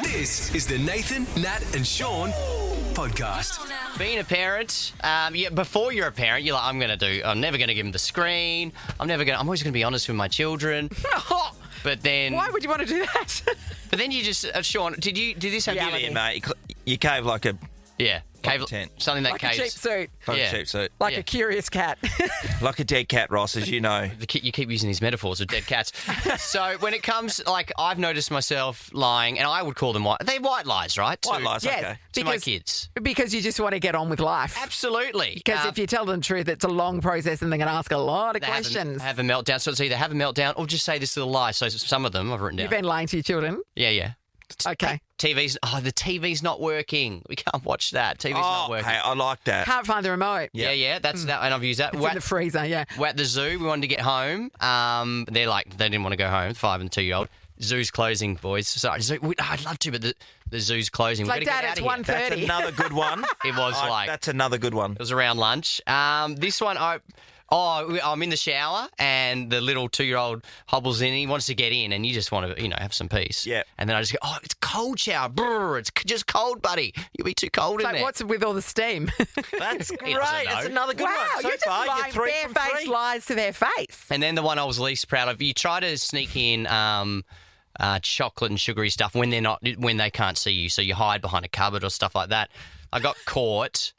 This is the Nathan, Nat and Shaun podcast. Being a parent, before you're a parent, you're like, I'm never going to give them the screen. I'm always going to be honest with my children. But then... Why would you want to do that? But then you just... Shaun, did this happen to you? Yeah, mate. You cave like a... Yeah. Cave, tent. Something that Like caves. a cheap suit. Like Yeah. a cheap suit. Like a curious cat. Like a dead cat, Ross, as you know. You keep using these metaphors of dead cats. So when it comes, I've noticed myself lying, and I would call them white. They're white lies, right? White lies, Yes. okay. To my kids. Because you just want to get on with life. Absolutely. Because if you tell them the truth, it's a long process and they're going to ask a lot of questions. Have a meltdown. So it's either have a meltdown or just say this little lie. So some of them I've written down. You've been lying to your children? Yeah. Okay. The TV's not working. We can't watch that. TV's not working. Hey, I like that. Can't find the remote. Yeah, that's that, and I've used that. It's in the freezer, yeah. We're at the zoo. We wanted to get home. They didn't want to go home. 5 and 2-year-old. Zoo's closing, boys. Sorry, I'd love to, but the zoo's closing. It's like, Dad, it's 1:30. That's another good one. It was That's another good one. It was around lunch. This one, I'm in the shower and the little 2-year-old hobbles in. He wants to get in and you just want to, have some peace. Yeah. And then I just go, it's cold shower. Brr, it's just cold, buddy. You'll be too cold in Like, there. what's with all the steam? That's great. doesn't know. That's another good Wow, one. So you're just far, lying you're 3 from bare-faced 3. lies to their face. And then the one I was least proud of, you try to sneak in chocolate and sugary stuff when they can't see you. So you hide behind a cupboard or stuff like that. I got caught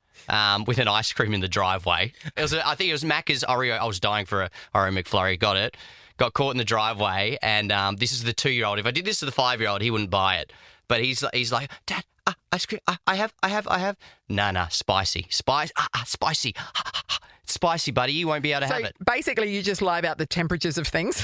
with an ice cream in the driveway. I think it was Macca's Oreo. I was dying for a Oreo McFlurry. Got it. Got caught in the driveway. And this is the 2-year-old. If I did this to the 5-year-old, he wouldn't buy it. But he's like, Dad, ice cream. I have. Nah, spicy. Spicy. Spicy, buddy. You won't be able to have it. Basically, you just lie about the temperatures of things.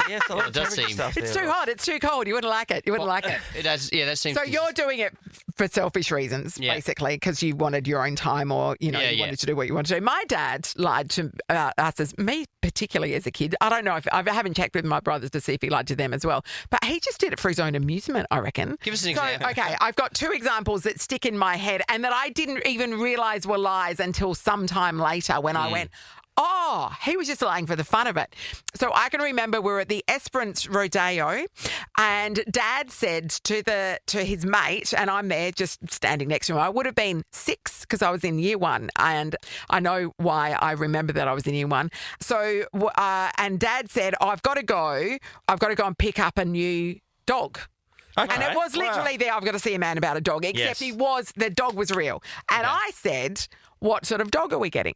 Yeah, so it does seem- stuff It's there, too Ross. hot. It's too cold. You wouldn't like it. You wouldn't like it. It does. Yeah, that seems. So you're doing it for selfish reasons, Yeah. basically, because you wanted your own time or, you wanted to do what you wanted to do. My dad lied to us, me particularly as a kid. I don't know if I haven't checked with my brothers to see if he lied to them as well, but he just did it for his own amusement, I reckon. Give us an example. Okay, I've got 2 examples that stick in my head and that I didn't even realise were lies until sometime later when I went, oh, he was just lying for the fun of it. So I can remember we were at the Esperance Rodeo and Dad said to his mate, and I'm there just standing next to him. I would have been 6 because I was in year 1 and I know why I remember that I was in year 1. So, and Dad said, I've got to go and pick up a new dog. Okay. And it was literally there, I've got to see a man about a dog, except Yes. the dog was real. And I said, what sort of dog are we getting?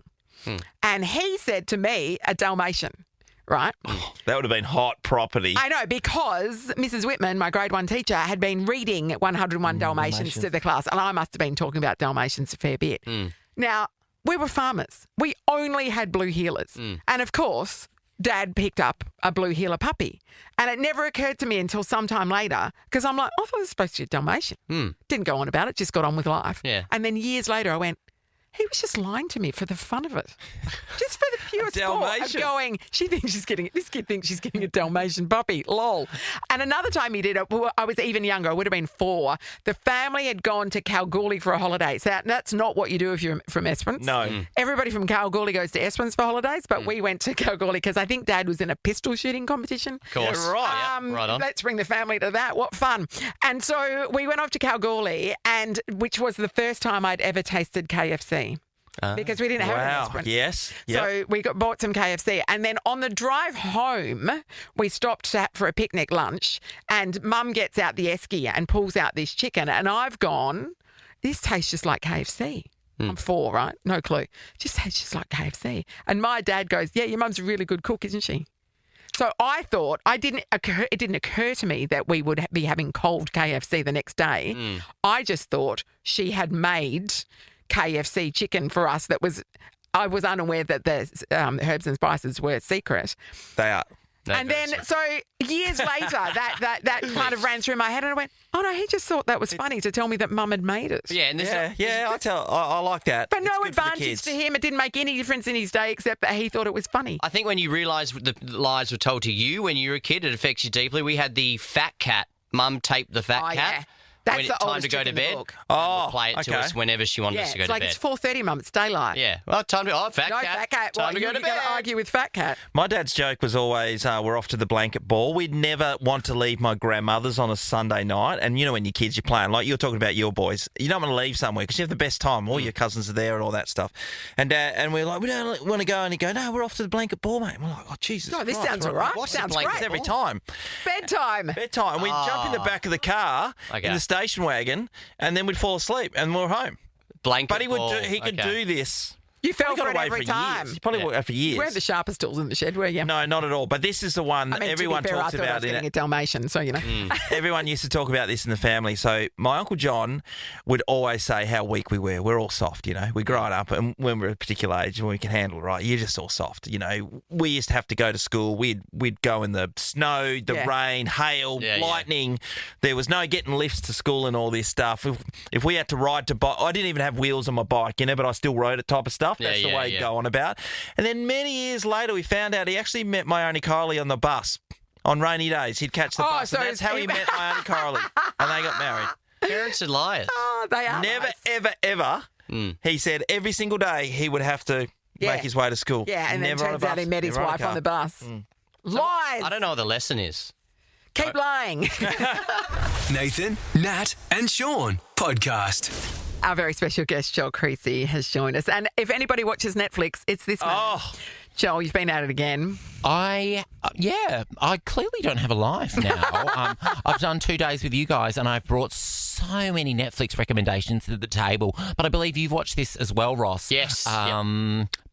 And he said to me, a Dalmatian, right? That would have been hot property. I know, because Mrs. Whitman, my grade 1 teacher, had been reading 101 Dalmatians to the class, and I must have been talking about Dalmatians a fair bit. Now, we were farmers. We only had blue heelers. And of course, Dad picked up a blue heeler puppy. And it never occurred to me until sometime later, because I'm like, I thought it was supposed to be a Dalmatian. Didn't go on about it, just got on with life. Yeah. And then years later, I went, he was just lying to me for the fun of it. Just for the pure sport of Dalmatian. going, this kid thinks she's getting a Dalmatian puppy, lol. And another time he did it, I was even younger, I would have been 4. The family had gone to Kalgoorlie for a holiday. So that's not what you do if you're from Esperance. No. Everybody from Kalgoorlie goes to Esperance for holidays, but we went to Kalgoorlie because I think Dad was in a pistol shooting competition. Of course. Yeah, right. Yeah, right on. Let's bring the family to that. What fun. And so we went off to Kalgoorlie, and which was the first time I'd ever tasted KFC. Because we didn't have it in Wow. Esperance. Yes. Yep. So we bought some KFC. And then on the drive home, we stopped for a picnic lunch, and Mum gets out the esky and pulls out this chicken. And I've gone, this tastes just like KFC. I'm 4, right? No clue. Just tastes just like KFC. And my dad goes, yeah, your mum's a really good cook, isn't she? So I thought, it didn't occur to me that we would be having cold KFC the next day. I just thought she had made KFC chicken for us I was unaware that the herbs and spices were secret. They are. No, and very then, sorry. so years later, that kind of ran through my head and I went, oh no, he just thought that was funny to tell me that Mum had made it. Yeah, and this I like that. But It's no good for the advantage kids. to him. It didn't make any difference in his day except that he thought it was funny. I think when you realise the lies were told to you when you were a kid, it affects you deeply. We had the fat cat. Mum taped the fat cat. Yeah. That's when the it's time oldest to go chick to in the bed. book. We'll play it to okay. us whenever she wants Yeah, us to go it's to like bed. it's 4:30, Mum. It's daylight. Yeah. Well, time to fat No, cat. Fat Cat. Time Well, to go to you got bed. to argue with Fat Cat. My dad's joke was always, we're off to the blanket ball. We'd never want to leave my grandmother's on a Sunday night. And, when your kids, you're playing, like you're talking about your boys, you don't want to leave somewhere because you have the best time. All your cousins are there and all that stuff. And we're like, we don't want to go. And he'd go, no, we're off to the blanket ball, mate. And we're like, oh, Jesus Oh, this Christ, sounds we're all right. What's the Sounds blanket? great. every time. Bedtime. Bedtime. And we'd jump in the back of the car Okay. in the station wagon and then we'd fall asleep and we're home. Blanket But he ball. could Okay. do this. You fell He got for it away every for time. years. He probably worked for years. You weren't the sharpest tools in the shed, were you? No, not at all. But this is the one I mean, everyone to be fair, talks I thought I about was in getting it. a Dalmatian, so Everyone used to talk about this in the family. So my Uncle John would always say how weak we were. We're all soft, We're growing up and when we're a particular age when we can handle it, right? You're just all soft, We used to have to go to school. We'd go in the snow, the rain, hail, lightning. There was no getting lifts to school and all this stuff. If we had to ride to bike, I didn't even have wheels on my bike, but I still rode it type of stuff. That's the way it'd go on about. And then many years later, we found out he actually met my Auntie Kylie on the bus. On rainy days, he'd catch the bus. so And that's how he met my Auntie Kylie. And they got married. Parents are liars. Oh, they are. Never, nice. ever, he said every single day he would have to make his way to school. Yeah, and Never then on a turns out bus, he met his never wife a on the car. bus. Lies. I don't know what the lesson is. Keep lying. Nathan, Nat, and Sean podcast. Our very special guest, Joel Creasy, has joined us. And if anybody watches Netflix, it's this man. Oh. Joel, you've been at it again. I clearly don't have a life now. I've done 2 days with you guys and I've brought so many Netflix recommendations to the table. But I believe you've watched this as well, Ross. Yes.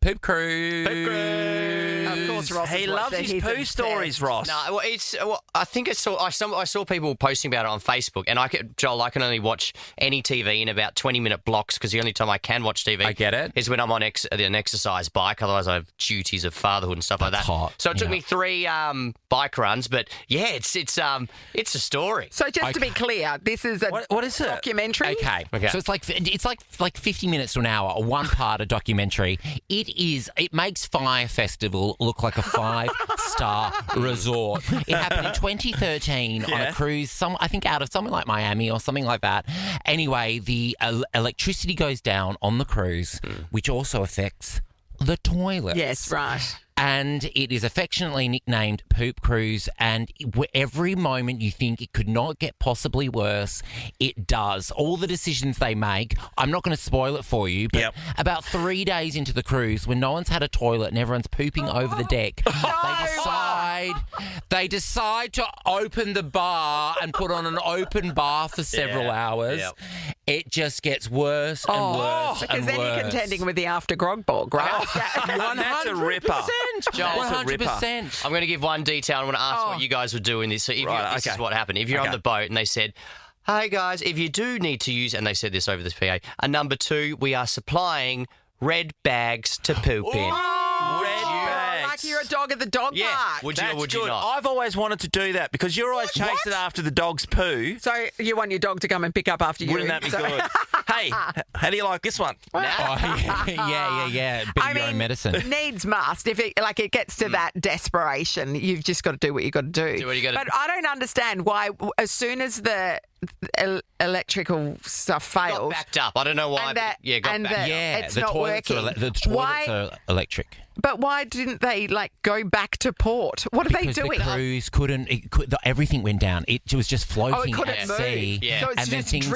Poop Cruise. Poop Cruise. Of course, Ross He has loves watched it. his He's poo obsessed. stories, Ross. No, well, it's. Well, I think I saw people posting about it on Facebook, and I can only watch any TV in about 20-minute blocks because the only time I can watch TV I get it. is when I'm on an exercise bike. Otherwise, I have duties of fatherhood and stuff like that. That's hot. So it took Yeah. me 3 bike runs, but yeah, it's a story. So just to be clear, this is a What is it? documentary. Okay. Okay. So it's like 50 minutes to an hour, a one-part a documentary. It makes Fire Festival look like a 5-star resort. It happened in 2013 on a cruise, I think out of somewhere like Miami or something like that. Anyway, the electricity goes down on the cruise, which also affects the toilets. Yes, right. And it is affectionately nicknamed Poop Cruise. And every moment you think it could not get possibly worse, it does. All the decisions they make, I'm not going to spoil it for you, but about 3 days into the cruise, when no one's had a toilet and everyone's pooping over the deck, they decide to open the bar and put on an open bar for several hours. Yep. It just gets worse and worse Because and then worse. you're contending with the after grog bog, right? That's a ripper. Joel, That's a ripper. 100%. I'm going to give one detail. I want to ask what you guys were doing this. So if this is what happened. If you're on the boat and they said, hey guys, if you do need to use, and they said this over the PA, a number 2, we are supplying red bags to poop in. Red bags. Like you're a dog at the dog Yeah. park. Would you That's or would you good. not? I've always wanted to do that because you're always chasing after the dog's poo. So you want your dog to come and pick up after you? Wouldn't that be So- good? Hey, how do you like this one? Oh, yeah. Bit of your own medicine. Needs must. If it gets to that desperation, you've just got to do what you got to do. Do what you gotta But do. I don't understand why, as soon as the electrical stuff Got fails, backed up. I don't know why. and that, but got and backed that up. Yeah, it's the not toilets working. are the toilets are electric. But why didn't they go back to port? What are Because they doing? the cruise everything went down. It was just floating it couldn't at move. sea. Yeah. So it's and then just things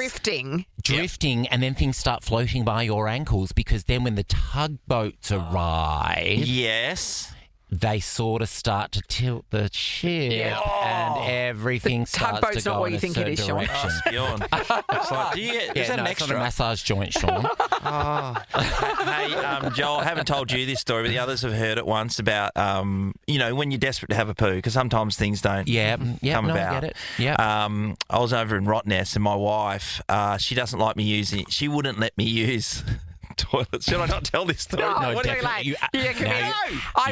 drifting. and then things start floating by your ankles because then when the tugboats arrive, Yes. they sort of start to tilt the ship and everything starts tugboat's to not go what in you a think it certain is, Sean. direction. Beyond. It's like, is that Yeah, an no, it's extra? not a massage joint, Sean. Hey, Joel, I haven't told you this story, but the others have heard it once about, when you're desperate to have a poo, because sometimes things don't come no, about. I get it. Yeah. I was over in Rottnest and my wife, she doesn't like me using it. She wouldn't let me use toilets. Should I not tell this story? No, what do definitely. you like?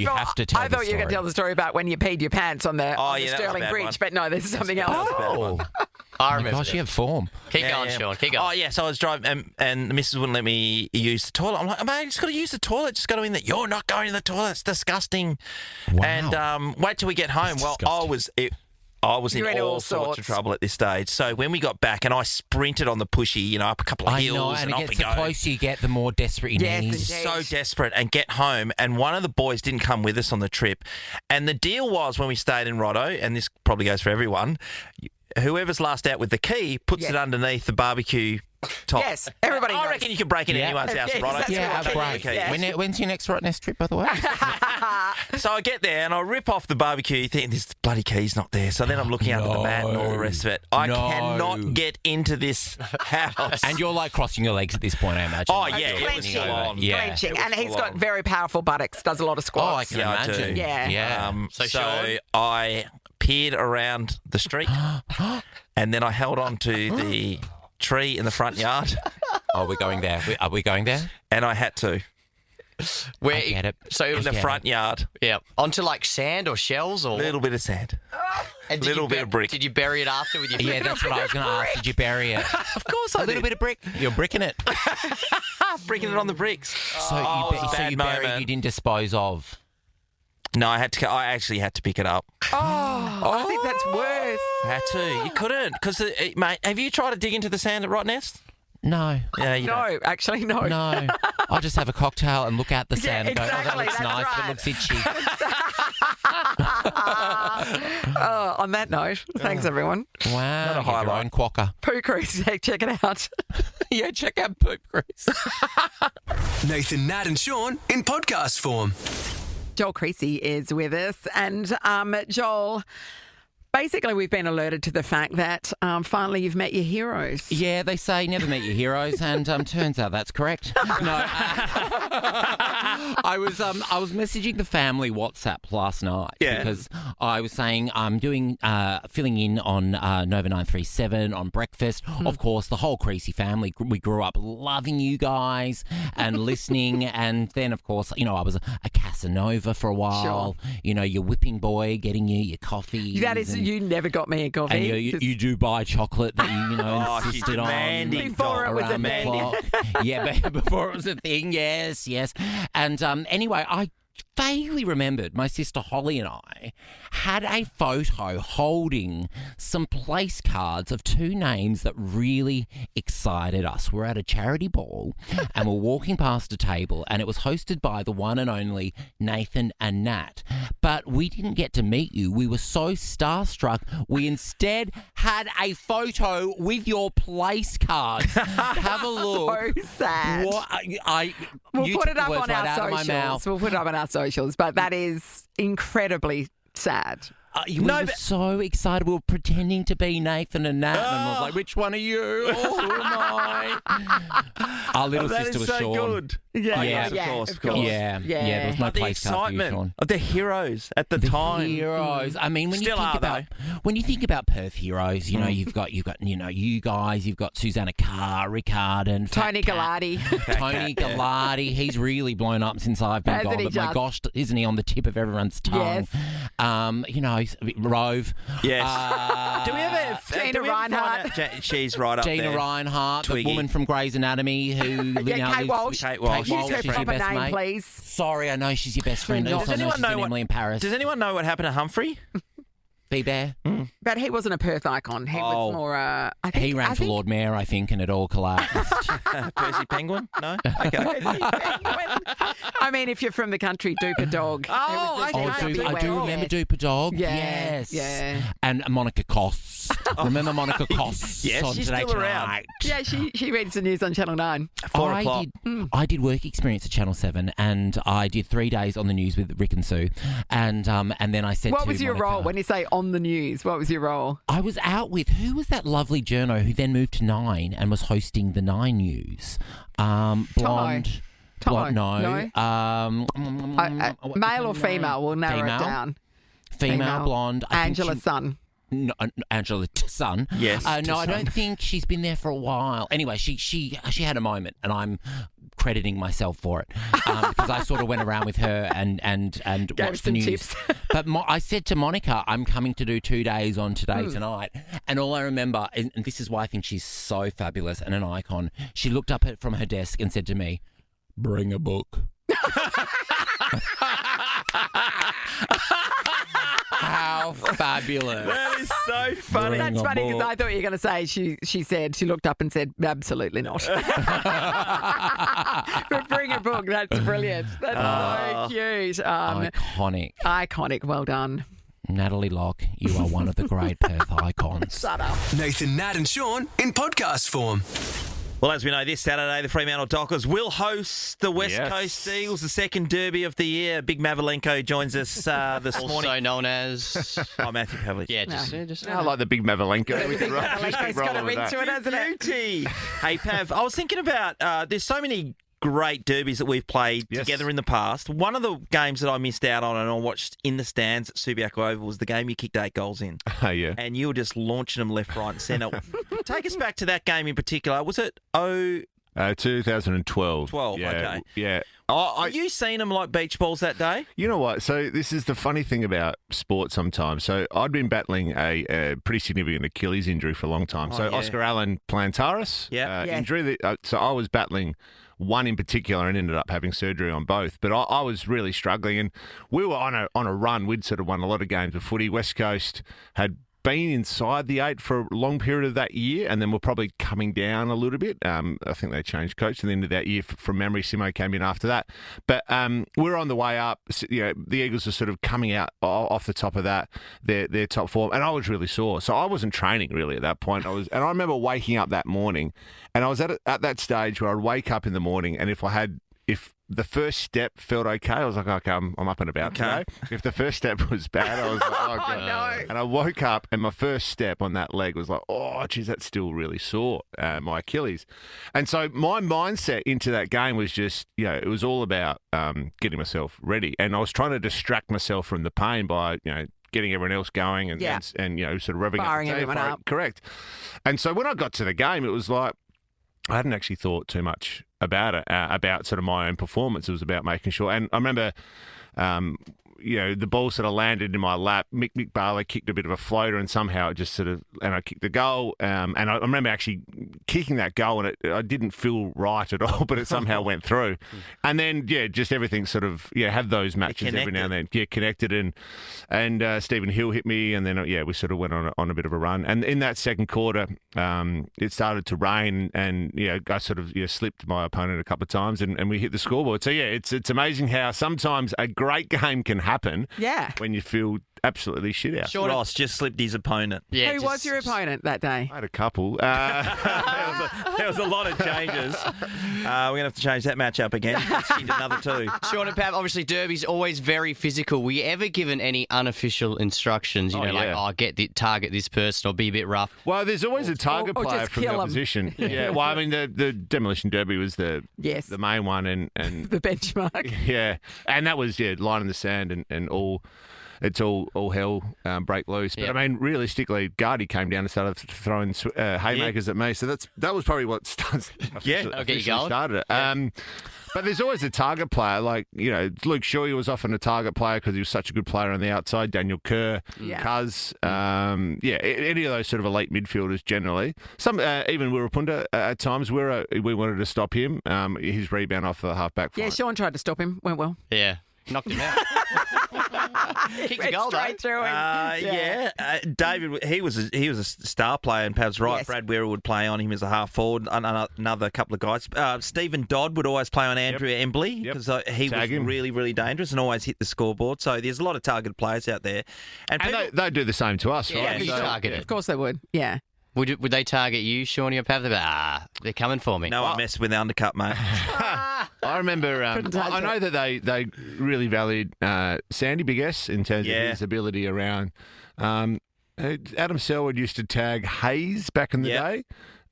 You have to tell I the thought you were going to story. tell the story about when you peed your pants on the, Oh, on the yeah, that was a Stirling bad Bridge, one. but no, this is something else. That was a bad one. I Oh my remember. gosh, you have form. Keep going, Sean. Keep going. Oh, yeah, so I was driving and the missus wouldn't let me use the toilet. I'm like, mate, I just got to use the toilet. Just got to in there. You're not going to the toilet. It's disgusting. Wow. And wait till we get home. That's Well, disgusting. I was in You're in all all sorts of sorts. trouble at this stage. So when we got back and I sprinted on the pushy, up a couple of I hills know, and off it we gets go. the closer you get, the more desperate you Yes, need. indeed. So desperate and get home, and one of the boys didn't come with us on the trip. And the deal was when we stayed in Rotto, and this probably goes for everyone, whoever's last out with the key puts Yes. it underneath the barbecue top. Yes, everybody I knows. reckon you could break into Yeah. anyone's house in Yes, Rotto. that's Yeah, what great. it is, yeah. When's your next Right Nest trip, by the way? So I get there and I rip off the barbecue thinking this bloody key's not there. So then I'm looking under the mat and all the rest of it. I No. cannot get into this house. And you're like crossing your legs at this point, I imagine. Oh, Like, yeah, you're it was leaning full over. on. Yeah. Clenching. It was And he's full got on. very powerful buttocks, does a lot of Oh, I squats. can Yeah, I do. imagine. Yeah. Yeah. So, Sean? I peered around the street and then I held on to the tree in the front yard Oh, we're going there. Are we going there? and I had to Where, I get it. So it in was the front yard. yeah, onto like sand or shells or A little bit of sand. and did little you bit of brick. Did you bury it after with your? Yeah, that's what I was going to ask. Did you bury it? Of course I A little bit of brick. You're bricking it. Breaking it on the bricks. So it was a you bad buried, moment. you didn't dispose of. No, I actually had to pick it up. I think that's worse. Had to. You couldn't because, mate. Have you tried to dig into the sand at Right Nest? No. Yeah, you don't. No, actually, no. No. I'll just have a cocktail and look out the sand and go, oh, that exactly, looks that's nice, but right. looks itchy. On that note, thanks everyone. Wow. a Get your highlight. own quokka. Poo Cruise, check it out. Yeah, check out Poop Grease. Nathan, Nat, and Sean in podcast form. Joel Creasy is with us. And Joel, basically we've been alerted to the fact that finally you've met your heroes. Yeah, they say never meet your heroes, and turns out that's correct. No, I was messaging the family WhatsApp last night because I was saying I'm doing filling in on Nova 937 on breakfast. Of course, the whole Creasy family. We grew up loving you guys and listening, and then of course, I was a Casanova for a while. Sure. Your whipping boy getting you your coffee. That is, you never got me a coffee. And you do buy chocolate that you Oh, she's insisted on demanding. Before it was a around the thing. clock. Yeah, but before it was a thing. Yes. And anyway, I vaguely remembered my sister Holly and I had a photo holding some place cards of two names that really excited us. We're at a charity ball and we're walking past a table, and it was hosted by the one and only Nathan and Nat. But we didn't get to meet you. We were so starstruck, we instead had a photo with your place cards. Have a look. So sad. We'll you put took it the up words on right out our of my mouth. socials. We'll put it up on our socials, but that is incredibly sad. We were so excited. We were pretending to be Nathan and Nat, and I was like, "Which one are you? Oh, who am I?" Our little That sister is was so Sean. good. Yeah. Yes, of course, of course. Yeah, there was no The place card for you, Sean. excitement of the heroes at the The time. heroes. I mean, when Still you think about Perth heroes, you've got you guys, you've got Susanna Carr, Ricard, and Fat Tony Cat. Gallardi. Tony Gallardi, he's really blown up since I've been Hasn't gone. he But my just? gosh, isn't he on the tip of everyone's tongue? Yes. Rove. Yes. Do we ever? Gina do we ever find Reinhardt. out- she's right up Gina there. Reinhardt, Twiggy. the woman from Grey's Anatomy who now Kate lives Walsh. Kate Walsh. Use her she's your proper best name, mate. please. Sorry, I know she's your best friend. Does Also, I know anyone she's know in what- Emily in Paris. Does anyone know what happened to Humphrey? Bear? But he wasn't a Perth icon. He was more. I think, He ran for Lord Mayor, I think, and it all collapsed. Percy Penguin? No? Okay. I mean, if you're from the country, Duper Dog. Oh, It was the okay. Duper I do Dog. remember Duper Dog. Yeah, Yes. yeah. And Monica Costs. Remember Monica Costs Yes, on she's Today still around. Tonight? Yeah, she reads the news on Channel 9. 4 o'clock. I did work experience at Channel 7, and I did 3 days on the news with Rick and Sue. And then I said What to was your Monica, role when you say on the news? What was your role? I was out with, who was that lovely journo who then moved to 9 and was hosting the 9 News? Blonde. Tomo. No. Male or female? We'll narrow Female? it down. Female, blonde. I think Angela she- Sun. No, Angela Sun. Yes, No, I Sun. don't think she's been there for a while. Anyway, she had a moment, and I'm crediting myself for it because I sort of went around with her and Gave watched the some news. tips. But I said to Monica, I'm coming to do 2 days on Today Tonight, and all I remember, and this is why I think she's so fabulous and an icon. She looked up from her desk and said to me, "Bring a book." How Fabulous. That is so funny. That's funny because I thought you were going to say she said, she looked up and said, absolutely not. But bring a book. That's brilliant. That's so cute. Iconic. Iconic. Well done. Natalie Locke, you are one of the great Perth icons. Shut up. Nathan, Nat and Shaun in podcast form. Well, as we know, this Saturday, the Fremantle Dockers will host the West Coast Eagles, the second derby of the year. Big Mavalenko joins us this morning. Also known as... Oh, Matthew Pavlich. Yeah, just I like the big Mavalenko. Big Mavalenko's got a ring to it, hasn't it? Beauty. Hey, Pav, I was thinking about, there's so many great derbies that we've played together in the past. One of the games that I missed out on and I watched in the stands at Subiaco Oval was the game you kicked 8 goals in. Oh, yeah. And you were just launching them left, right and centre. Take us back to that game in particular. Was it 2012. 12, yeah, okay. Yeah. Have you seen them like beach balls that day? You know what? So this is the funny thing about sport sometimes. So I'd been battling a pretty significant Achilles injury for a long time. Oh, so yeah. Oscar Allen plantaris Yes. injury. So I was battling one in particular and ended up having surgery on both. But I was really struggling, and we were on a run. We'd sort of won a lot of games of footy. West Coast had been inside the 8 for a long period of that year, and then we're probably coming down a little bit. I think they changed coach at the end of that year. From memory, Simo came in after that. But we're on the way up. You know, the Eagles are sort of coming out off the top of that, their top form, and I was really sore. So I wasn't training really at that point. And I remember waking up that morning, and I was at that stage where I'd wake up in the morning, and if the first step felt okay, I was like, okay, I'm up and about today. If the first step was bad, I was like, oh, God. no. And I woke up and my first step on that leg was like, oh, geez, that's still really sore, my Achilles. And so my mindset into that game was just, it was all about getting myself ready. And I was trying to distract myself from the pain by, getting everyone else going and sort of revving Firing up the everyone up. Correct. And so when I got to the game, it was like, I hadn't actually thought too much about it, about sort of my own performance. It was about making sure. And I remember, the ball sort of landed in my lap. Mick Barlow kicked a bit of a floater, and somehow it just sort of, and I kicked the goal. And I remember actually kicking that goal, and I didn't feel right at all, but it somehow went through. And then, just everything sort of, have those matches every now and then. Yeah, connected. And Stephen Hill hit me, and then, we sort of went on a bit of a run. And in that second quarter, it started to rain, and, I sort of slipped my opponent a couple of times, and we hit the scoreboard. So, it's amazing how sometimes a great game can happen when you feel absolutely shit out. Ross just slipped his opponent. Yeah, Who was your opponent that day? I had a couple. There was a lot of changes. We're going to have to change that match up again. Let's get another 2. Shaun and Pav, obviously Derby's always very physical. Were you ever given any unofficial instructions? Target this person or be a bit rough? Well, there's always a target or player just from the kill 'em. opposition. Yeah. Well, I mean, the Demolition Derby was the main one, and The benchmark. yeah, and that was line in the sand and all. It's all hell break loose. But Yep. I mean, realistically, Gardy came down and started throwing haymakers at me. So that was probably what officially started it. But there's always a target player. Like, Luke Shaw was often a target player because he was such a good player on the outside. Daniel Kerr, Cuz. Any of those sort of elite midfielders generally. Some, even Wirapunda at times, we wanted to stop him. His rebound off the half-back flank. Yeah, Sean tried to stop him. Went well. Yeah. Knocked him out. Kicked the goal, though. Straight through him. David, he was a star player, and Pav's right. Yes. Brad Wera would play on him as a half forward. Another couple of guys. Stephen Dodd would always play on Andrew Embley because he was really, really dangerous and always hit the scoreboard. So there's a lot of targeted players out there, and they do the same to us, Yeah, right? who targeted? Of course they would. Yeah. Would they target you, Shawnee or Pav? They're coming for me. no one messed with the undercut, mate. I remember. I know that they really valued Sandy Big S in terms of his ability around. Adam Selwood used to tag Hayes back in the day.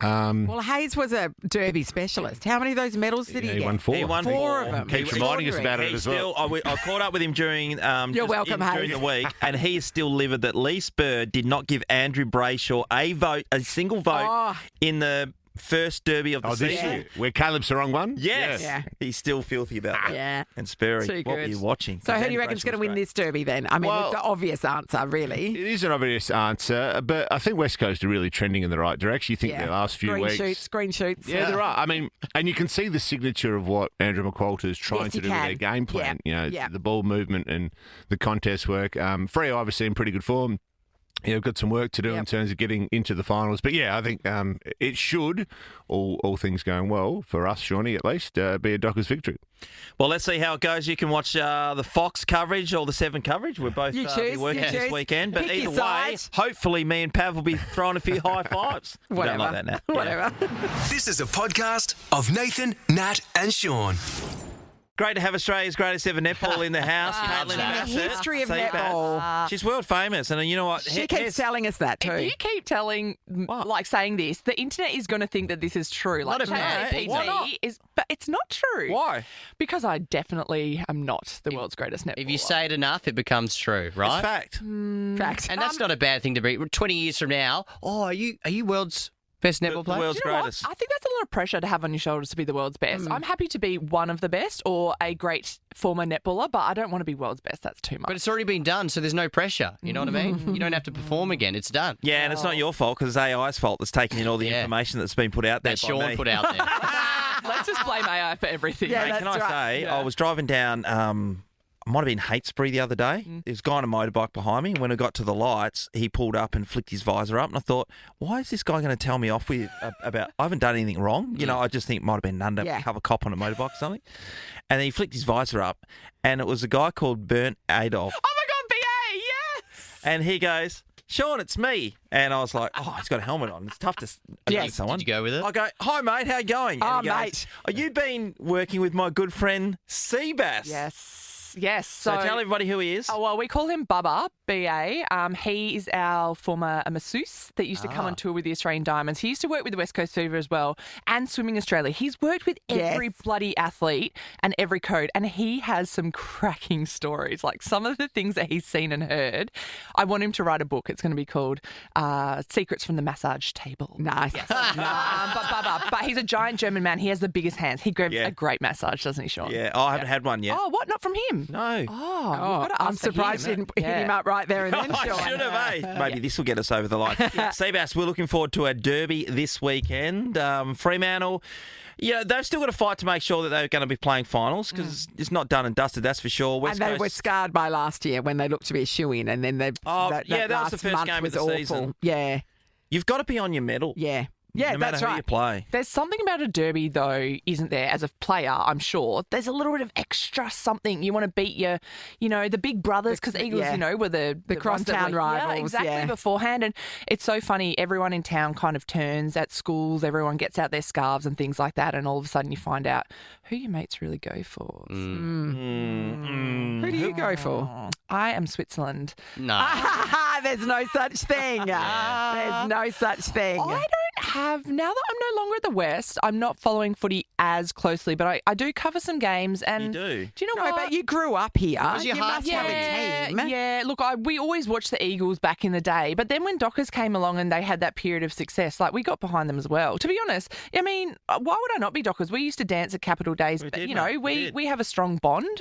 Well, Hayes was a derby specialist. How many of those medals did he get? He won 4. He won 4 of them. Keeps reminding us about it as well. I caught up with him during You're welcome, during Hayes. the week, and he is still livid that Lee Spur did not give Andrew Brayshaw a single vote in the first derby of the season. Where Caleb Sarong won? Yes. Yeah. He's still filthy about that. Yeah. And Spurry, Too what were good. you watching? So who do you reckon's going to win this derby then? I mean, Well- it's the obvious answer, really. It is an obvious answer, but I think West Coast are really trending in the right direction. You think the last few weeks. Green shoots. Yeah, there are. I mean, and you can see the signature of what Andrew McQualter is trying Yes, to you do with can. their game plan. Yeah. The ball movement and the contest work. Freo obviously in pretty good form. We've got some work to do in Yep. terms of getting into the finals. But yeah, I think it should, all things going well, for us, Shawnee at least, be a Dockers victory. Well, let's see how it goes. You can watch the Fox coverage or the Seven coverage. We're both You be choose, working you this choose. weekend. But Pick either your way, side. hopefully me and Pav will be throwing a few high fives. You don't Whatever. like that, Nat? Yeah. Whatever. This is a podcast of Nathan, Nat, and Shaun. Great to have Australia's greatest ever netball in the house, Caitlin In the Bassett. history of Seabass. netball. She's world famous, and you know what? She keeps telling us that too. If you keep saying this, the internet is going to think that this is true. Like, Not a minute. ChatGPT Why not? but it's not true. Why? Because I definitely am not the world's greatest netballer. If you say it enough, it becomes true, right? It's fact. Fact. And that's not a bad thing to be. 20 years from now, are you world's best netball The player? world's You know what? greatest. I think that's a lot of pressure to have on your shoulders to be the world's best. I'm happy to be one of the best or a great former netballer, but I don't want to be world's best. That's too much. But it's already been done, so there's no pressure. You know what I mean? You don't have to perform again. It's done. Yeah, and it's not your fault because it's AI's fault that's taking in all the Yeah. information that's been put out there That by Shaun me. put out there. Let's just blame AI for everything. Yeah, Hey, that's can I right. say, Yeah. I was driving down, might have been Heytesbury the other day. There was a guy on a motorbike behind me. When I got to the lights, he pulled up and flicked his visor up. And I thought, why is this guy going to tell me off with about, I haven't done anything wrong. You know, I just think it might have been an undercover cop on a motorbike or something. And then he flicked his visor up, and it was a guy called Bernd Adolf. Oh my God, BA, yes! And he goes, Shaun, it's me. And I was like, oh, he's got a helmet on. It's tough to Yes. someone. Did you go with it? I go, hi, mate, how you going? Oh, And he goes, mate. oh, you've been working with my good friend Seabass. Yes. So tell everybody who he is. Oh, well, we call him Bubba, BA. He is our former masseuse that used to come on tour with the Australian Diamonds. He used to work with the West Coast Fever as well and Swimming Australia. He's worked with every Yes. bloody athlete and every code, and he has some cracking stories. Like some of the things that he's seen and heard. I want him to write a book. It's going to be called Secrets from the Massage Table. Nice. But he's a giant German man. He has the biggest hands. He gives Yeah. a great massage, doesn't he, Shaun? Yeah, I haven't had one yet. Oh, what? Not from him? No. Oh, we've Oh, got to I'm ask for surprised you him. didn't hit him up right there and then, I Shaun. should have, eh? Maybe this will get us over the line. Seabass, we're looking forward to a derby this weekend. Fremantle, they've still got to fight to make sure that they're going to be playing finals because it's not done and dusted, that's for sure. West And they Coast, were scarred by last year when they looked to be a shoe-in, and then that that was last the first month game of was the awful. season. Yeah, you've got to be on your medal. yeah. Yeah, no matter that's who right. you play. There's something about a derby, though, isn't there? As a player, I'm sure there's a little bit of extra something. You want to beat the big brothers because Eagles, yeah. were the crosstown ones that rivals, Yeah, exactly yeah. beforehand. And it's so funny. Everyone in town kind of turns at schools. Everyone gets out their scarves and things like that, and all of a sudden you find out who your mates really go for. Who do you go for? I am Switzerland. No. There's no such thing. There's no such thing. I don't have, now that I'm no longer at the West, I'm not following footy as closely, but I do cover some games. And You do? Do you know No, what? but you grew up here. Was your You heart must have a team. Yeah, look, we always watched the Eagles back in the day, but then when Dockers came along and they had that period of success, like we got behind them as well. To be honest, I mean, why would I not be Dockers? We used to dance at Capital Days, We but did, you know, mate, we we did. have a strong bond.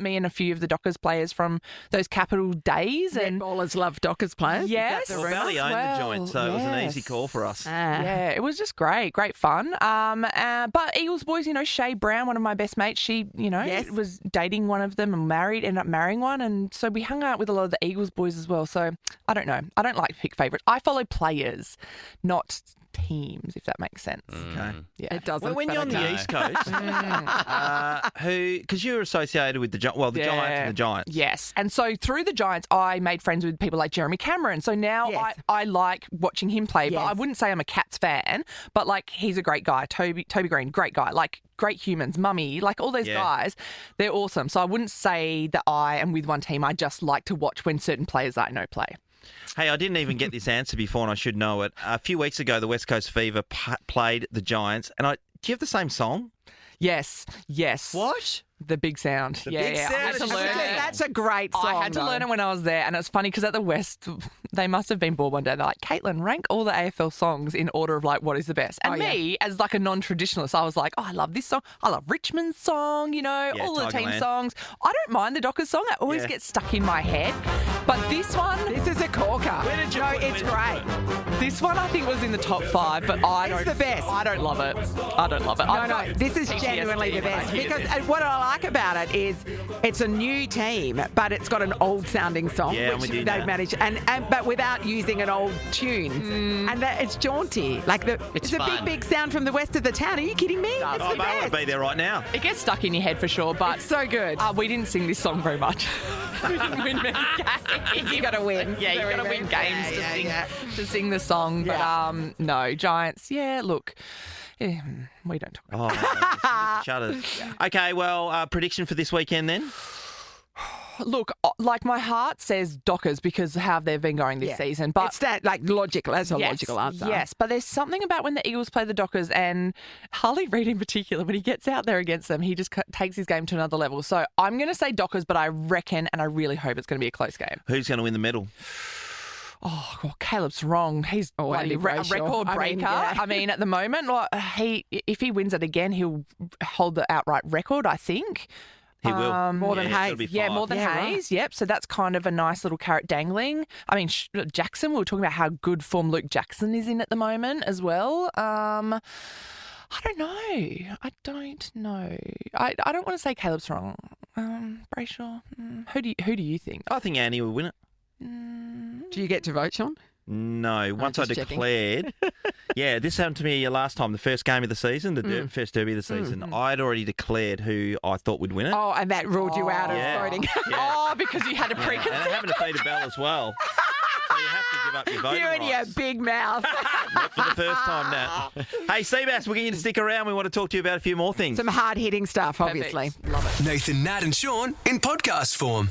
Me and a few of the Dockers players from those Capital Days, and Netballers love Dockers players. Is that Yes. the Well, rumour? Valley owned the joint, so it was an easy yes. call for us. yeah, it was just great fun. But Eagles boys, Shay Brown, one of my best mates, she, Yes. was dating one of them and ended up marrying one. And so we hung out with a lot of the Eagles boys as well. So I don't know. I don't like to pick favourites. I follow players, not teams, if that makes sense. Okay. Yeah. It doesn't. When but you're on the okay. East Coast, because you're associated with the Giants and the Giants. Yes. And so through the Giants, I made friends with people like Jeremy Cameron. So now Yes. I like watching him play, but Yes. I wouldn't say I'm a Cats fan, but like he's a great guy. Toby Green, great guy. Like great humans, Mummy, like all those Yeah. guys, they're awesome. So I wouldn't say that I am with one team. I just like to watch when certain players that I know play. Hey, I didn't even get this answer before, and I should know it. A few weeks ago, the West Coast Fever played the Giants, and do you have the same song? Yes. What? The big sound. The big I sound had to is learn sick. it. That's a great song. I had to learn it when I was there, and it's funny because at the West, they must have been bored one day. They're like, Caitlin, rank all the AFL songs in order of like what is the best. And me, as like a non-traditionalist, I was like, I love this song. I love Richmond's song. All the team Tigerland. songs. I don't mind the Dockers song. It always Yeah. gets stuck in my head. But this one, This is a corker. No, it's great. this one I think was in the top 5, but I It's don't. the best. I don't love it. I don't love it. No, this is genuinely the best because what I like about it is it's a new team, but it's got an old-sounding song, Yeah, which we do they've that. managed, but without using an old tune, and that it's jaunty. Like it's a fun. big sound from the west of the town. Are you kidding me? It's Oh, the I want best. to be there right now. It gets stuck in your head for sure, but It's so good. we didn't sing this song very much. We didn't win many games. You got to win. Yeah, you got to win games to sing the song. But Yeah. no, Giants. Yeah, look, we don't talk about. Oh, shudders. Okay, well, prediction for this weekend then? Look, like my heart says Dockers because of how they've been going this season. But it's that logical. That's a logical answer. Yes, but there's something about when the Eagles play the Dockers and Harley Reid in particular, when he gets out there against them, he just takes his game to another level. So I'm going to say Dockers, but I reckon and I really hope it's going to be a close game. Who's going to win the medal? Oh, well, Caleb's wrong. He's bloody Andy a Brayshaw. record I breaker. mean, yeah. I mean, at the moment, like, if he wins it again, he'll hold the outright record, I think. He will. More than it'll Hayes. be Yeah, five. more than Yeah, right. Hayes. Yep. So that's kind of a nice little carrot dangling. I mean, Jackson, we were talking about how good form Luke Jackson is in at the moment as well. I don't know. I don't want to say Caleb's wrong. Brayshaw. Who do you think? I think Annie will win it. Do you get to vote, Sean? No, once I just checking. declared. Yeah, this happened to me last time, the first game of the season, the first derby of the season. I'd already declared who I thought would win it. Oh, and that ruled you out of Yeah. voting. Yeah. Oh, because you had a And preconceived. I haven't to feed a bell as well. So you have to give up your voting You and your rights. big mouth. Not for the first time now. Hey, Seabass, we're getting you to stick around. We want to talk to you about a few more things. Some hard-hitting stuff, obviously. Love it. Nathan, Nat, and Sean in podcast form.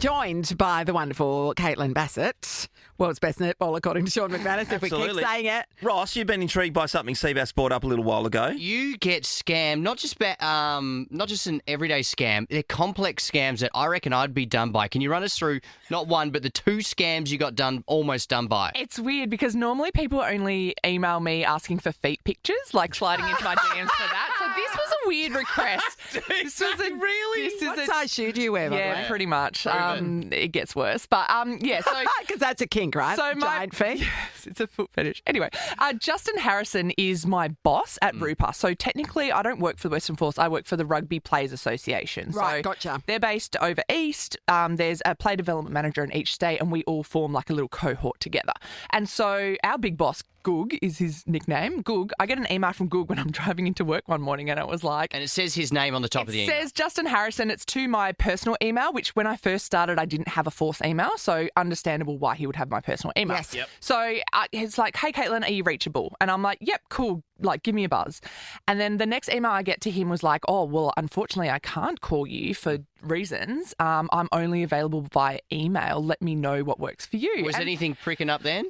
Joined by the wonderful Caitlin Bassett, world's best netball, according to Sean McManus, if we keep Absolutely. saying it. Ross, you've been intrigued by something Seabass brought up a little while ago. You get scammed, not just an everyday scam. They're complex scams that I reckon I'd be done by. Can you run us through not one, but the 2 scams you got almost done by? It's weird because normally people only email me asking for feet pictures, like sliding into my DMs for that. So this was a weird request. This was a really. This is What a, size shoe do you wear, by the yeah, way? pretty much. It gets worse, but yeah. So. Because that's a kink, right? So Giant feet. Yes, it's a foot fetish. Anyway, Justin Harrison is my boss at Rupa. So technically, I don't work for the Western Force. I work for the Rugby Players Association. Right, so gotcha. They're based over east. There's a play development manager in each state, and we all form like a little cohort together. And so our big boss, Goog, is his nickname. Goog. I get an email from Goog when I'm driving into work one morning, and it was like. And it says his name on the top of the It email. says Justin Harrison. It's to my personal email, which when I first started, I didn't have a Force email, so understandable why he would have my personal email. Yes. Yep. So it's like, hey, Caitlin, are you reachable? And I'm like, yep, cool. Like, give me a buzz. And then the next email I get to him was like, oh, well, unfortunately, I can't call you for reasons. I'm only available via email. Let me know what works for you. Was And- anything pricking up then?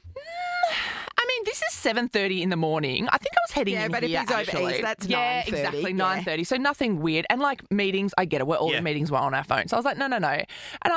I mean, this is 7:30 in the morning. I think I was heading Yeah, in but if here, he's over actually. east, that's yeah, 9:30, exactly, yeah. 9:30. So nothing weird. And like meetings, I get it. All Yeah. the meetings were on our phone. So I was like, no. And I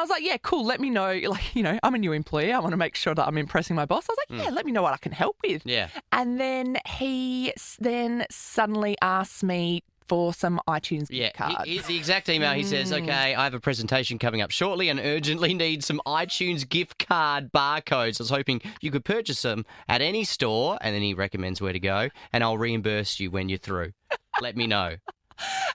was like, yeah, cool. Let me know. Like, I'm a new employee. I want to make sure that I'm impressing my boss. I was like, yeah, let me know what I can help with. Yeah. And then he then suddenly asked me for some iTunes Yeah, gift cards. here's the exact email. He says, okay, I have a presentation coming up shortly and urgently need some iTunes gift card barcodes. I was hoping you could purchase them at any store, and then he recommends where to go, and I'll reimburse you when you're through. Let me know.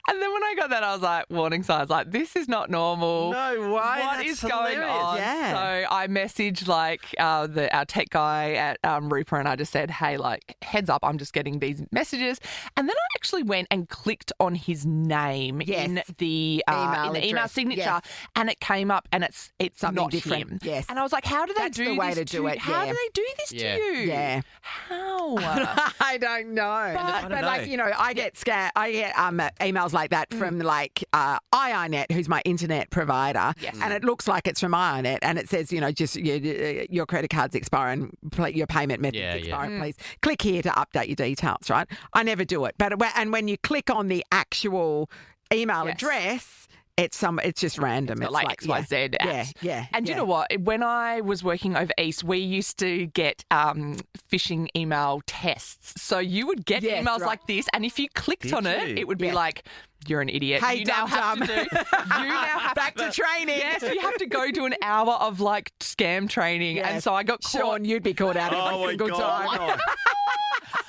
And then when I got that, I was like, warning signs, like, this is not normal. No way. What That's is going hilarious. on? Yeah. So I messaged like our tech guy at Rupa, and I just said, hey, like, heads up, I'm just getting these messages. And then I actually went and clicked on his name Yes. in the Email email address. signature, Yes. and it came up, and it's Something not different. him. Yes. And I was like, how do they That's do the way this to do it, How yeah. do they do this Yeah. to you? Yeah. How? I don't know. But know. like, I get emails like that from like IINet, who's my internet provider. Yes. And it looks like it's from IINet, and it says, just your credit cards expire and your payment methods Yeah, yeah. expire. Please click here to update your details, right? I never do it. But when you click on the actual email Yes. address, it's just random. It's like XYZ yeah, at. yeah. And yeah. you know what? When I was working over East, we used to get phishing email tests. So you would get Yes, emails right. like this, and if you clicked Did on you? it, it would be Yes. like, you're an idiot. Hey, you now have to do. You now have Back to training. Yes, you have to go to an hour of like scam training, Yes. and so I got caught. Sean, you'd be caught out every single time.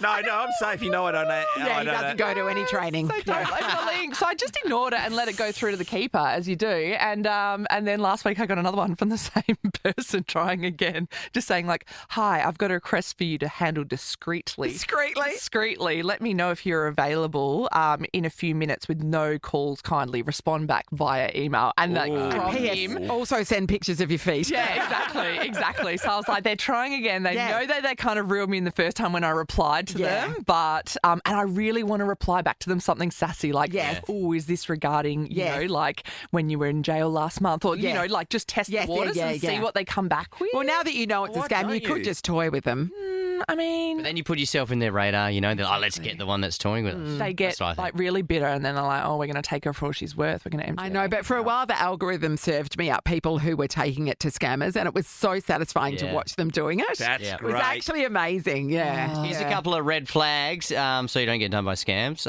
No, I'm safe. You know I don't know. Yeah, he doesn't go to any training. They don't open the link. So I just ignored it and let it go through to the keeper, as you do. And then last week I got another one from the same person trying again, just saying like, "Hi, I've got a request for you to handle discreetly. Discreetly. Let me know if you're available in a few minutes with no calls. Kindly respond back via email." And like, from him. Also send pictures of your feet. Yeah, exactly. So I was like, they're trying again. They know that they kind of reeled me in the first time when I replied to them, but and I really want to reply back to them something sassy like, "Oh, is this regarding you know, like when you were in jail last month, or you know, like just test the waters and see what they come back with." Well, now that you know it's a scam, you could just toy with them. I mean, But then you put yourself in their radar, you know, they're like, let's get the one that's toying with us. they get That's what I think. like really bitter, and then they're like, "Oh, we're going to take her for all she's worth. We're going to empty." I know, but for a while the algorithm served me up people who were taking it to scammers, and it was so satisfying to Yeah. watch them doing it. That's It great. was actually amazing, yeah. Here's a couple of red flags so you don't get done by scams.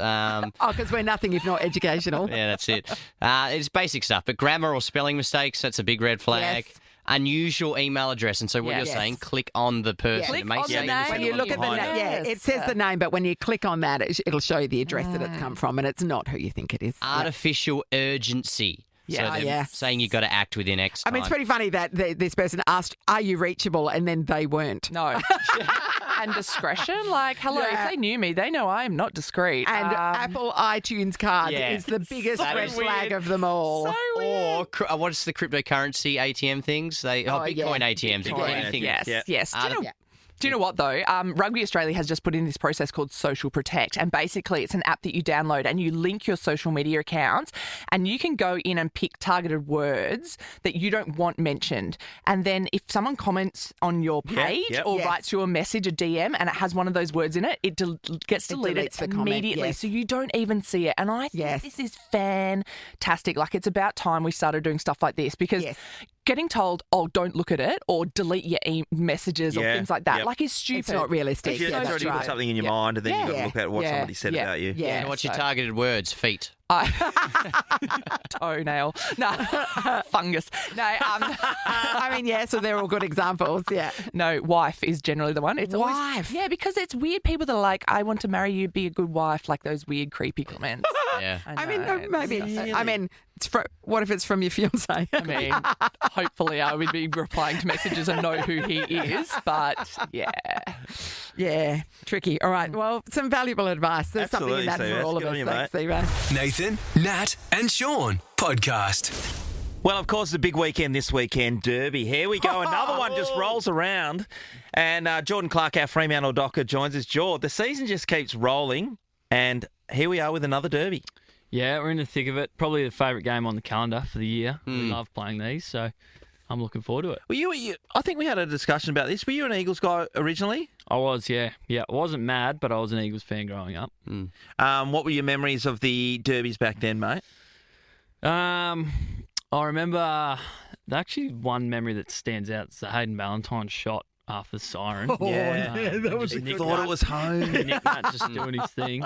Oh, because we're nothing if not educational. Yeah, that's it. It's basic stuff, but grammar or spelling mistakes, that's a big red flag. Yes. Unusual email address. And so what Yes. you're saying, click on the person. Click It makes on the sense. name. When you look at the behind name, it. it says the name, but when you click on that, it'll show you the address that it's come from, and it's not who you think it is. Artificial urgency. Yeah, so they're yeah. saying you've got to act within X I time. mean, it's pretty funny that this person asked, "Are you reachable?" and then they weren't. No. And discretion, like, hello, Yeah. if they knew me, they know I am not discreet. And Apple iTunes card Yeah. is the biggest So red flag weird. of them all. Or what's the cryptocurrency ATM things? Bitcoin ATMs. Bitcoin. Anything. Yes, Yeah. yes. Yeah. Do you know what, though? Rugby Australia has just put in this process called Social Protect. And basically, it's an app that you download and you link your social media accounts, and you can go in and pick targeted words that you don't want mentioned. And then if someone comments on your page or Yes. writes you a message, a DM, and it has one of those words in it, it gets deleted deletes the comment, immediately. yes. So you don't even see it. And I think Yes. this is fantastic. Like, it's about time we started doing stuff like this, because Yes. getting told, "Oh, don't look at it," or delete your messages or Yeah. things like that, Yep. like, is stupid. It's not realistic. If you Yeah, already that's put right. something in your mind, and then you've got to Yeah. look at what Yeah. somebody said Yeah. about you. Yeah. And what's your so- targeted words? Feet. Toenail. No. Fungus. No, I mean, yeah, so they're all good examples. Yeah. no, wife is generally the one. It's always, Wife? yeah, because it's weird people that are like, "I want to marry you, be a good wife," like those weird, creepy comments. Yeah. I mean, know, maybe. it's- I mean, what if it's from your fiance? I mean, hopefully I would be replying to messages and know who he is, but yeah. Yeah, tricky. All right. Well, some valuable advice. There's something in Absolutely, that for Steve. all of Good us. on you, Thanks, Steve. Nathan, Nat, and Sean podcast. Well, of course, the big weekend this weekend, Derby. Here we go. Another one just rolls around. And Jordan Clark, our Fremantle docker, joins us. Jord, the season just keeps rolling. And here we are with another Derby. Yeah, we're in the thick of it. Probably the favourite game on the calendar for the year. We love playing these, so I'm looking forward to it. Well, you, I think we had a discussion about this. Were you an Eagles guy originally? I was, yeah. Yeah, I wasn't mad, but I was an Eagles fan growing up. What were your memories of the Derbies back then, mate? I remember actually one memory that stands out is the Hayden Ballantyne shot after the siren. that was Nick thought it was home. Nick Nat just doing his thing.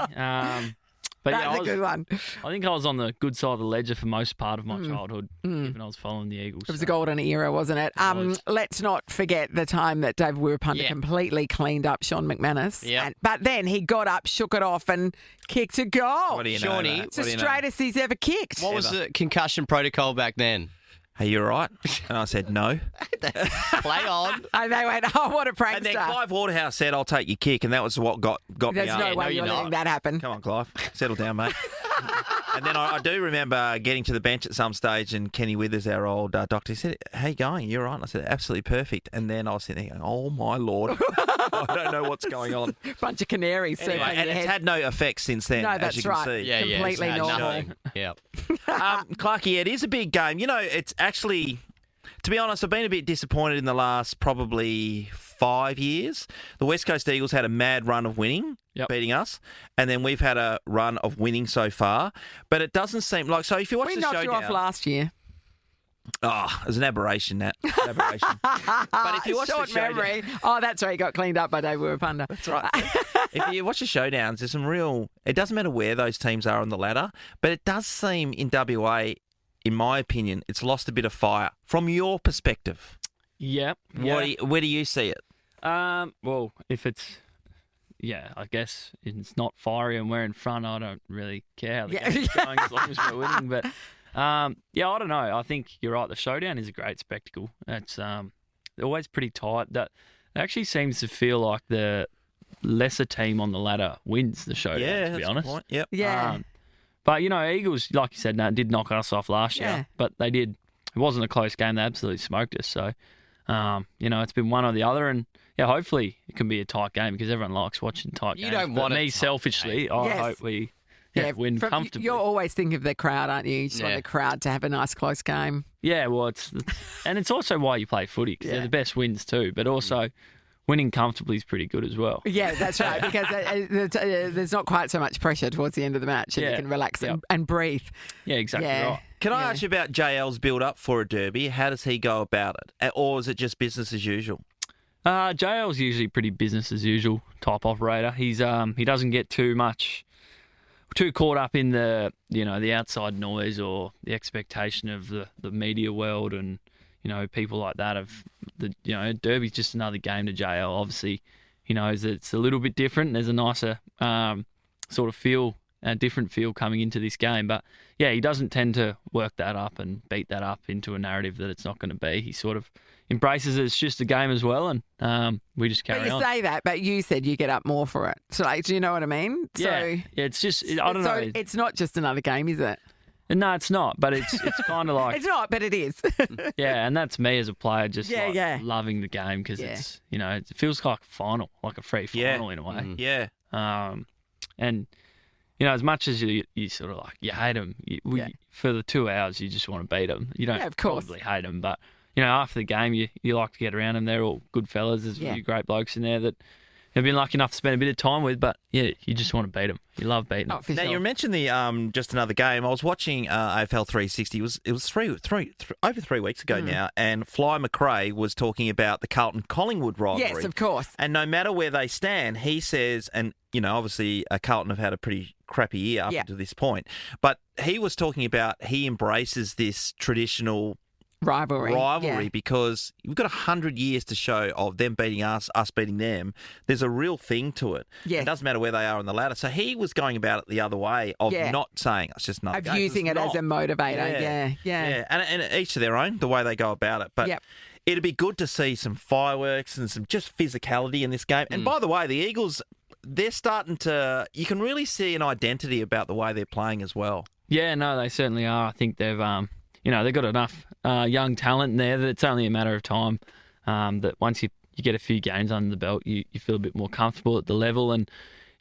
But yeah, That's a good one. I think I was on the good side of the ledger for most part of my childhood, given I was following the Eagles. It was a golden era, wasn't it? was. Let's not forget the time that Dave Wirrpunter Yeah. completely cleaned up Sean McManus. Yeah. But then he got up, shook it off, and kicked a goal. What do you know, Shawnee, mate? It's the What do you know? straightest he's ever kicked. What was the concussion protocol back then? Hey, you all right? And I said, no. Play on. And they went, "Oh, what a prankster!" And then Clive Waterhouse said, I'll take your kick. And that was what got There's me up. no way no, you're you're letting not. that happen. Come on, Clive. Settle down, mate. And then I do remember getting to the bench at some stage, and Kenny Withers, our old doctor, he said, "How you going? You're right." And I said, "Absolutely perfect." And then I was sitting there going, "Oh, my Lord. I don't know what's going on." Bunch of canaries. Anyway, circling and your it's head. had no effects since then, No, as that's you can right. see. Yeah, yeah. Completely it's normal. nothing. Yeah. Clarkie, it is a big game. You know, it's actually, to be honest, I've been a bit disappointed in the last probably 5 years. The West Coast Eagles had a mad run of winning, beating us, and then we've had a run of winning so far. But it doesn't seem like, so if you watch We the knocked you showdown, off last year. Oh, it was an aberration, Nat. An aberration. But if you watch Short the showdown, memory. Oh, that's right. He got cleaned up by Dave Wuapunda. that's right. If you watch the showdowns, there's some real. It doesn't matter where those teams are on the ladder, but it does seem in WA, in my opinion, it's lost a bit of fire from your perspective. Yep. Where do you see it? Well, if it's, I guess it's not fiery and we're in front, I don't really care how the game's going as long as we're winning. But, I don't know. I think you're right. The showdown is a great spectacle. It's always pretty tight. That it actually seems to feel like the lesser team on the ladder wins the showdown, Yeah, to be that's a honest. good point. Yep. Yeah. But, Eagles, like you said, did knock us off last Yeah. year. But they did. It wasn't a close game. They absolutely smoked us. So, it's been one or the other. And, hopefully it can be a tight game because everyone likes watching tight You games. don't But want a me, tight selfishly, I Yes. hope we win from- comfortably. You're always thinking of the crowd, aren't you? You just want Yeah. the crowd to have a nice close game. Yeah, well, it's also why you play footy because they're the best wins too. But also, winning comfortably is pretty good as well. Yeah, that's right. Because there's not quite so much pressure towards the end of the match, and you Yeah. can relax Yep. and breathe. Yeah, exactly Yeah. right. Can I ask you about JL's build-up for a derby? How does he go about it? Or is it just business as usual? JL's usually pretty business as usual type operator. He's he doesn't get too caught up in the the outside noise or the expectation of the media world and people like that. Of the derby's just another game to JL. Obviously, he knows that it's a little bit different. There's a nicer sort of feel, a different feel coming into this game. But yeah, he doesn't tend to work that up and beat that up into a narrative that it's not going to be. He sort of embraces it's just a game as well, and we just carry But you on. say that, but you said you get up more for it. So, do you know what I mean? Yeah, it's just I don't know. It's not just another game, is it? No, it's not. But it's kind of like It's not, but it is. yeah, and that's me as a player, just Yeah. loving the game because Yeah. it's it feels like a final, like a free final in a way. Yeah. And as much as you sort of like you hate them, for the 2 hours you just want to beat them. You don't Yeah, of course. probably hate them, but after the game you like to get around them. They're all good fellas. There's a few great blokes in there that have been lucky enough to spend a bit of time with. But yeah, you just want to beat them. You love beating them. Not for Now sure. you mentioned the just another game. I was watching AFL 360. It was over 3 weeks ago now, and Fly McRae was talking about the Carlton Collingwood rivalry. Yes, of course. And no matter where they stand, he says, and obviously Carlton have had a pretty crappy year up to this point, but he was talking about he embraces this traditional Rivalry. because we've got 100 years to show of them beating us beating them. There's a real thing to it. Yes. It doesn't matter where they are on the ladder. So he was going about it the other way of not saying it's just another Of game. using it It's as a not. motivator. Yeah. And each to their own, the way they go about it. But it'd be good to see some fireworks and some just physicality in this game. And by the way, the Eagles, they're starting to, you can really see an identity about the way they're playing as well. Yeah, no, they certainly are. I think they've they've got enough young talent in there that it's only a matter of time that once you get a few games under the belt, you feel a bit more comfortable at the level, and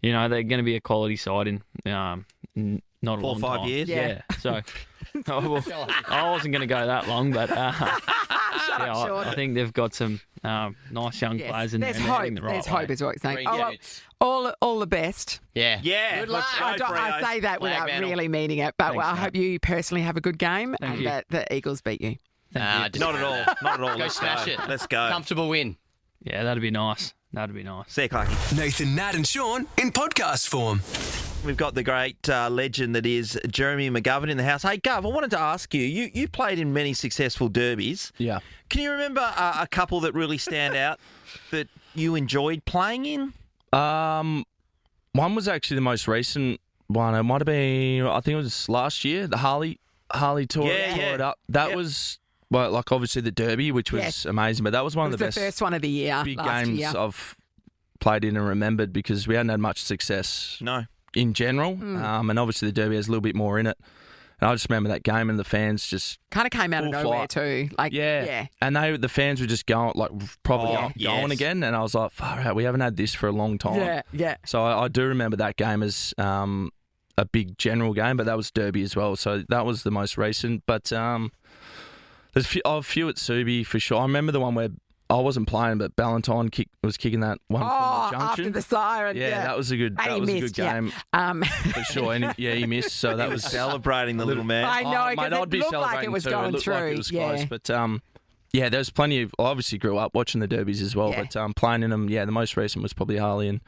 they're going to be a quality side in not a 4 or long 5 time. years. Yeah. So I wasn't going to go that long, but I think they've got some nice young players in there. There's and they're hope. heading the right There's way. hope, is what you're saying. Green Oh, well, Jackets. all the best. Yeah. Yeah. Good let's luck. go, I Freo. say that Flag without mantle. really meaning it, but Thanks, I mate. hope you personally have a good game Thank and you. that the Eagles beat you. Just Not at all. Not at all. Go Let's smash go. it. Let's go. Comfortable win. Yeah, that'd be nice. That'd be nice. See you, Clarky. Nathan, Nat, and Sean in podcast form. We've got the great legend that is Jeremy McGovern in the house. Hey, Gov, I wanted to ask you, you played in many successful derbies. Yeah. Can you remember a couple that really stand out that you enjoyed playing in? One was actually the most recent one. It might have been, I think it was last year, the Harley tore, Yeah, tore yeah. it up. That Yep. was, well, like obviously the Derby, which was Yes. amazing, but that was one It was of the the best first one of the year big last games year. I've played in and remembered because we hadn't had much success No. in general. And obviously the Derby has a little bit more in it. And I just remember that game and the fans just Kind of came out of full nowhere flight. too. Like, yeah. And the fans were just going, like, probably Oh, going yes. again. And I was like, far out, we haven't had this for a long time. Yeah, yeah. So I do remember that game as a big general game, but that was Derby as well. So that was the most recent. But there's a few at Subi for sure. I remember the one where I wasn't playing, but Ballantyne was kicking that one from the junction. After the siren. Yeah, that was a good. And That he was missed, a good game for sure. And he missed. So that was celebrating the little man. I know, mate, because I'd it be looked like celebrating it was too. going It looked through. like it was close, but yeah, there's plenty of. I obviously grew up watching the derbies as well, Yeah. but playing in them. Yeah, the most recent was probably Harley, and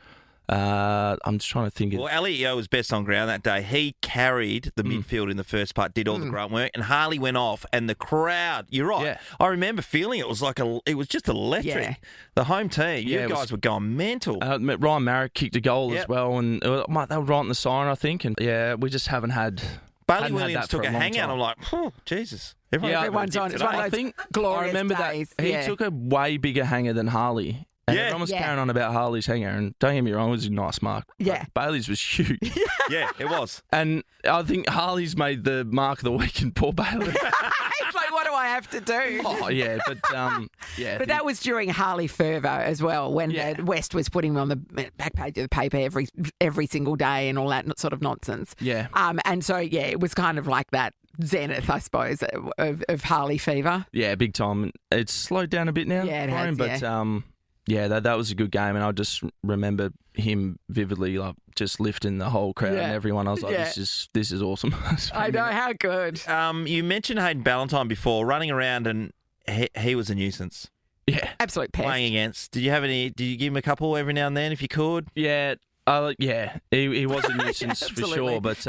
I'm just trying to think. Well, Elliot Yeo was best on ground that day. He carried the midfield in the first part, did all the grunt work, and Harley went off, and the crowd. You're right. Yeah. I remember feeling it was it was just electric. Yeah. The home team, Yeah, you it guys was- were going mental. Ryan Marrick kicked a goal Yep. as well, and they were right in the siren, I think. And yeah, we just haven't had. Bailey hadn't had Williams that for took a long hangout. time. I'm like, oh, Jesus. Everyone's on. It's one of I those think glorious I remember days. that he Yeah. took a way bigger hanger than Harley. And Yeah. everyone was Yeah. carrying on about Harley's hanger, and don't get me wrong, it was a nice mark. Yeah. But Bailey's was huge. Yeah, it was. And I think Harley's made the mark of the week, and poor Bailey. It's like, what do I have to do? Oh yeah, but yeah. But that was during Harley Fervo as well, when the West was putting him on the back page of the paper every single day and all that sort of nonsense. Yeah. And so it was kind of like that zenith, I suppose, of Harley fever. Yeah, big time. It's slowed down a bit now. Yeah, it for has, him, but yeah, that was a good game, and I just remember him vividly, like just lifting the whole crowd and everyone. I was like, Yeah. this is awesome. I know, how good. You mentioned Hayden Ballantyne before, running around, and he was a nuisance. Yeah, Absolute pest. Playing against. Did you give him a couple every now and then if you could? yeah, he was a nuisance for Absolutely. sure, but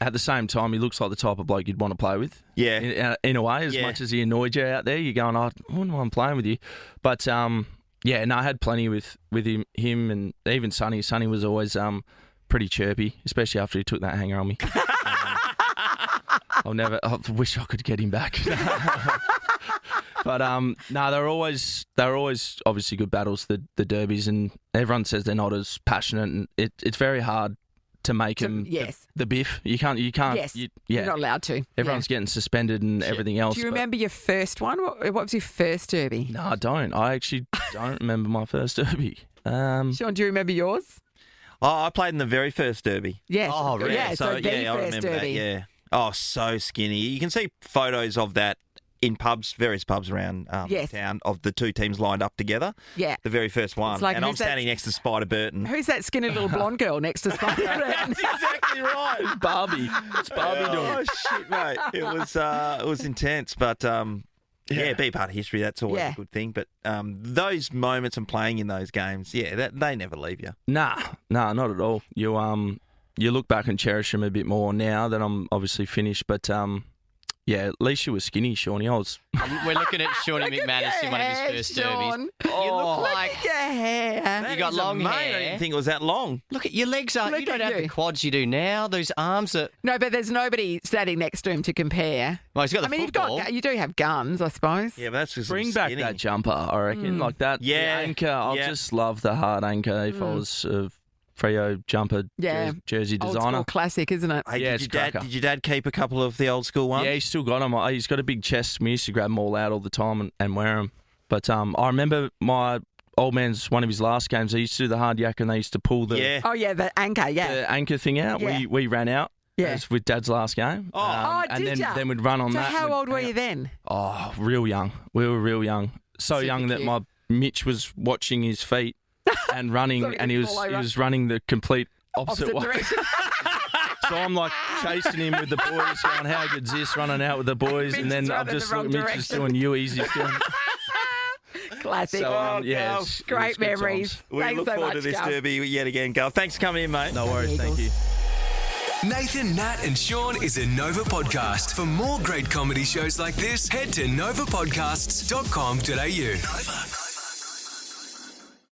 at the same time, he looks like the type of bloke you'd want to play with. Yeah. In a way, as much as he annoyed you out there, you're going, I wouldn't mind playing with you. But yeah, no, I had plenty with him and even Sonny. Sonny was always pretty chirpy, especially after he took that hanger on me. I wish I could get him back. But no, they're always obviously good battles, the derbies, and everyone says they're not as passionate, and it's very hard to make them the biff. You can't. Yes, you're not allowed to. Everyone's getting suspended and everything else. Do you remember your first one? What was your first derby? No, I don't. I actually don't remember my first derby. Sean, do you remember yours? Oh, I played in the very first derby. Yes. Oh, really? Yeah, so the I first remember derby. that, yeah. Oh, so skinny. You can see photos of that in various pubs around town, of the two teams lined up together. Yeah. The very first one. It's like, and I'm who's that- standing next to Spider Burton. Who's that skinny little blonde girl next to Spider? That's exactly right. Barbie. What's Barbie doing? Oh, shit, mate. It was intense, but be part of history. That's always a good thing. But those moments and playing in those games, they never leave you. Nah, not at all. You look back and cherish them a bit more now that I'm obviously finished, but yeah, at least you were skinny, Shawnee. We're looking at Shawnee McManus in one of his first derbies. You look like your hair. you got long Mate, I hair. didn't think it was that long. Look at your legs. Look You don't at have you. the quads you do now. Those arms are. No, but there's nobody standing next to him to compare. Well, he's got the I mean, football. you do have guns, I suppose. Yeah, but that's just Bring back skinny. that jumper, I reckon. Like that the Yeah, anchor. I yeah. just love the hard anchor if I was a Freo jumper Yeah. jersey Old designer. school classic, isn't it? Hey, Yeah, did it's your cracker. did your dad keep a couple of the old school ones? Yeah, he's still got them. He's got a big chest. We used to grab them all out all the time and wear them. But I remember my old man's one of his last games. They used to do the hard yak and they used to pull the Yeah. Oh, yeah, the anchor, the anchor thing out. Yeah. We ran out. Yeah. It was with Dad's last game. And did ya? then we'd run on So that. how We'd old were hang you out. then? Oh, real young. We were real young. So Super young that cute. my Mitch was watching his feet and running, So he and he could was fall over. he was running the complete opposite way. direction. So I'm like chasing him with the boys, going, "How good's this?" Running out with the boys, Mitch and then is I've running just the looked wrong at Mitch just direction. doing U's. He's doing. Classic. So yeah, it's Great good memories. times. We Thanks look so forward much, to this Gus. derby yet again, Gal. Thanks for coming in, mate. No worries, thank you. Nathan, Nat, and Sean is a Nova podcast. For more great comedy shows like this, head to novapodcasts.com.au. Nova.